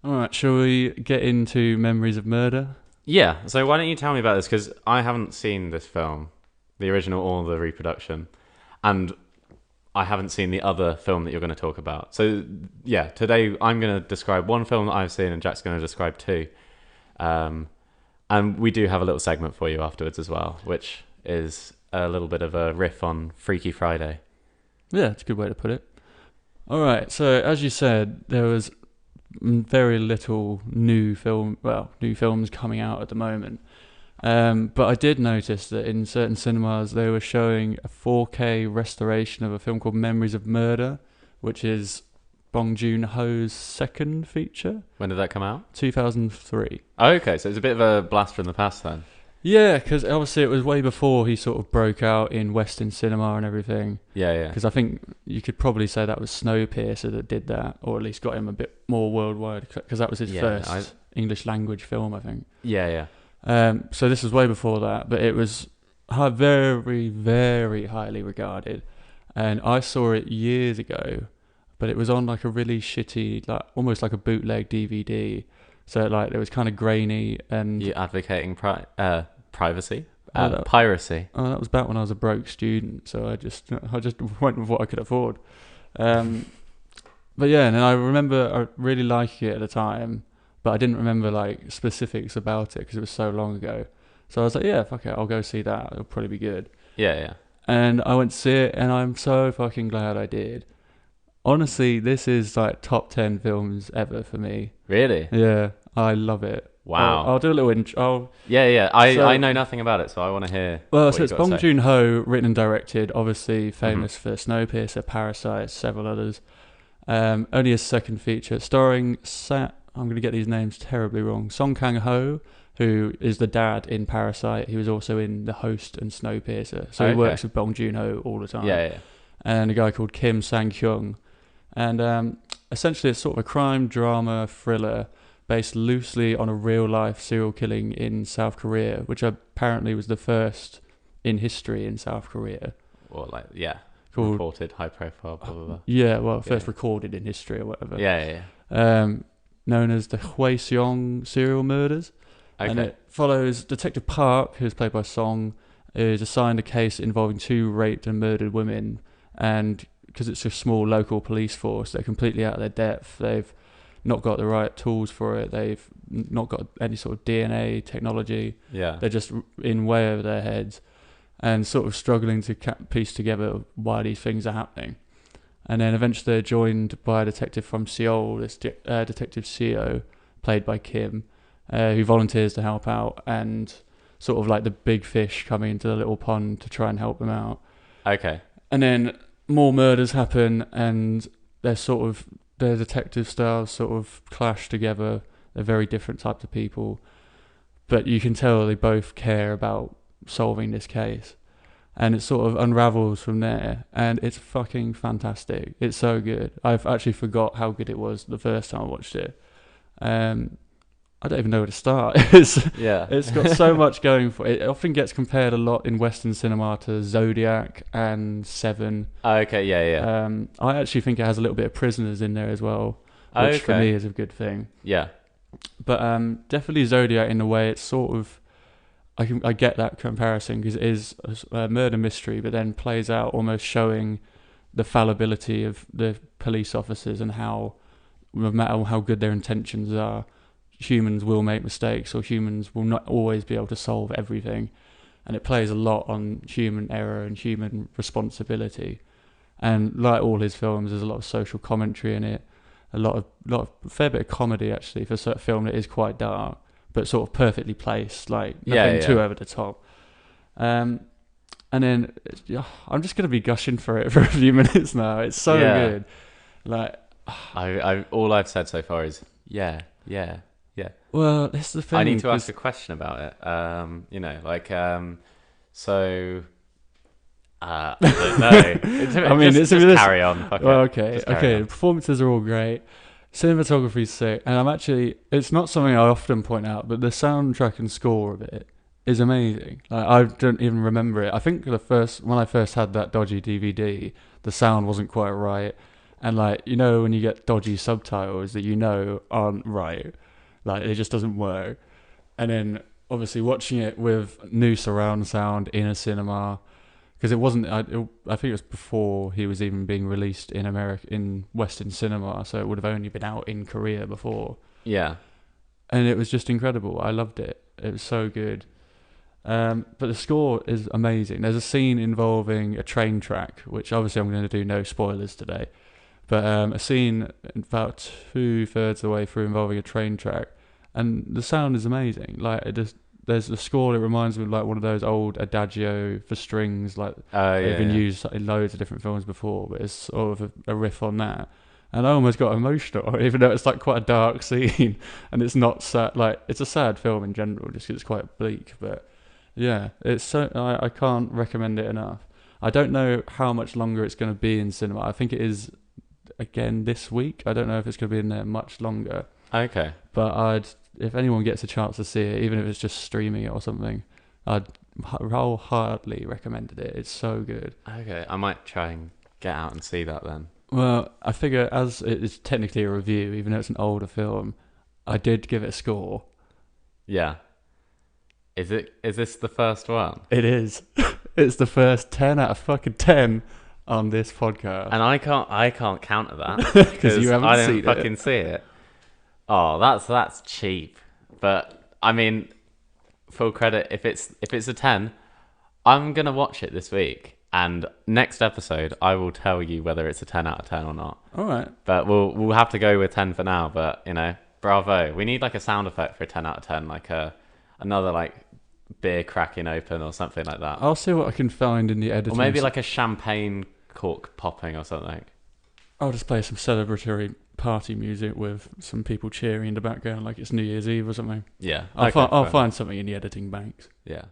All right, shall we get into Memories of Murder? Yeah, so why don't you tell me about this? Because I haven't seen this film, the original or the reproduction, and I haven't seen the other film that you're going to talk about. So, yeah, today I'm going to describe one film that I've seen, and Jack's going to describe two. Um, and we do have a little segment for you afterwards as well, which is a little bit of a riff on Freaky Friday. Yeah, it's a good way to put it. All right, so as you said, there was very little new films coming out at the moment. But I did notice that in certain cinemas they were showing a 4K restoration of a film called Memories of Murder, which is Bong Joon-ho's second feature, When did that come out? 2003. Oh, okay, so it's a bit of a blast from the past then. Yeah, because obviously it was way before he sort of broke out in Western cinema and everything. Yeah, yeah. Because I think you could probably say that was Snowpiercer that did that, or at least got him a bit more worldwide, because that was his first English language film, I think. Yeah, yeah. So this was way before that, but it was very, very highly regarded. And I saw it years ago, but it was on like a really shitty, like almost like a bootleg DVD. So like it was kind of grainy and... You advocating privacy? Oh, Piracy. Oh, that was back when I was a broke student, so I just went with what I could afford. But yeah, and then I remember I really liking it at the time, but I didn't remember like specifics about it because it was so long ago. So I was like, yeah, fuck it, I'll go see that. It'll probably be good. Yeah, yeah. And I went to see it, and I'm so fucking glad I did. Honestly, this is like top 10 films ever for me. Really? Yeah, I love it. Wow. I'll do a little intro. Yeah, yeah. I know nothing about it, so I want to hear. Well, what so you've it's got to Bong say. Joon-ho, written and directed, obviously famous for Snowpiercer, Parasite, several others. Only his second feature, starring I'm going to get these names terribly wrong. Song Kang-ho, who is the dad in Parasite. He was also in The Host and Snowpiercer. So he works with Bong Joon-ho all the time. Yeah, yeah. And a guy called Kim Sang-kyung. And essentially it's sort of a crime drama thriller based loosely on a real-life serial killing in South Korea, which apparently was the first in history in South Korea. Or like, yeah. Called, reported, high profile, blah, blah, blah. Yeah, well, first recorded in history or whatever. Yeah, yeah. Known as the Hwee-seong serial murders. Okay. And it follows Detective Park, who's played by Song, is assigned a case involving 2 raped and murdered women. And because it's a small local police force, they're completely out of their depth. They've not got the right tools for it. They've not got any sort of DNA technology. Yeah. They're just in way over their heads and sort of struggling to piece together why these things are happening. And then eventually they're joined by a detective from Seoul, this Detective Seo, played by Kim, who volunteers to help out, and sort of like the big fish coming into the little pond to try and help them out. Okay. And then more murders happen, and their detective styles sort of clash together. They're very different types of people, but you can tell they both care about solving this case. And it sort of unravels from there, and it's fucking fantastic. It's so good. I've actually forgot how good it was the first time I watched it. I don't even know where to start. It's got so much going for it. It often gets compared a lot in Western cinema to Zodiac and Seven. Okay, yeah, yeah. I actually think it has a little bit of Prisoners in there as well, which for me is a good thing. Yeah. But definitely Zodiac in a way. It's sort of... I get that comparison because it is a murder mystery, but then plays out almost showing the fallibility of the police officers and how, no matter how good their intentions are, humans will make mistakes, or humans will not always be able to solve everything. And it plays a lot on human error and human responsibility. And like all his films, there's a lot of social commentary in it, a fair bit of comedy actually for a sort of film that is quite dark, but sort of perfectly placed, like nothing too over the top. And then I'm just gonna be gushing for it for a few minutes now. It's so good. Like, all I've said so far is yeah. Well, this is the thing. I need to ask a question about it. So. I don't know. I mean, just carry on. Well, okay. The performances are all great. Cinematography's sick, and it's not something I often point out, but the soundtrack and score of it is amazing. Like, I don't even remember it. I think when I first had that dodgy DVD, the sound wasn't quite right, And like, you know, when you get dodgy subtitles that you know aren't right, like it just doesn't work. And then obviously watching it with new surround sound in a cinema, because it wasn't. I think it was before he was even being released in America in Western cinema, so it would have only been out in Korea before. Yeah. And it was just incredible. I loved it. It was so good. But the score is amazing. There's a scene involving a train track, which obviously I'm going to do no spoilers today. But a scene about 2/3 of the way through involving a train track, and the sound is amazing. Like there's the score. It reminds me of like one of those old adagio for strings, like they've been used in loads of different films before. But it's sort of a riff on that, and I almost got emotional, even though it's like quite a dark scene, and it's not sad. Like it's a sad film in general, just 'cause it's quite bleak. But yeah, it's so I can't recommend it enough. I don't know how much longer it's going to be in cinema. I think it is again this week. I don't know if it's going to be in there much longer. Okay. But if anyone gets a chance to see it, even if it's just streaming it or something, I'd wholeheartedly recommended it. It's so good. Okay, I might try and get out and see that then. Well, I figure as it is technically a review, even though it's an older film, I did give it a score. Yeah. Is this the first one? It is. It's the first 10 out of fucking 10 on this podcast. And I can't counter that because you haven't I didn't seen fucking it. see it. Oh, that's cheap. But I mean, full credit, if it's a 10, I'm gonna watch it this week, and next episode I will tell you whether it's a 10 out of 10 or not. All right. But we'll have to go with 10 for now. But you know, bravo. We need like a sound effect for a 10 out of 10, like another like beer cracking open or something like that. I'll see what I can find in the editing. Or maybe like a champagne cork popping or something. I'll just play some celebratory party music with some people cheering in the background like it's New Year's Eve or something. Yeah. I'll find something in the editing banks. Yeah.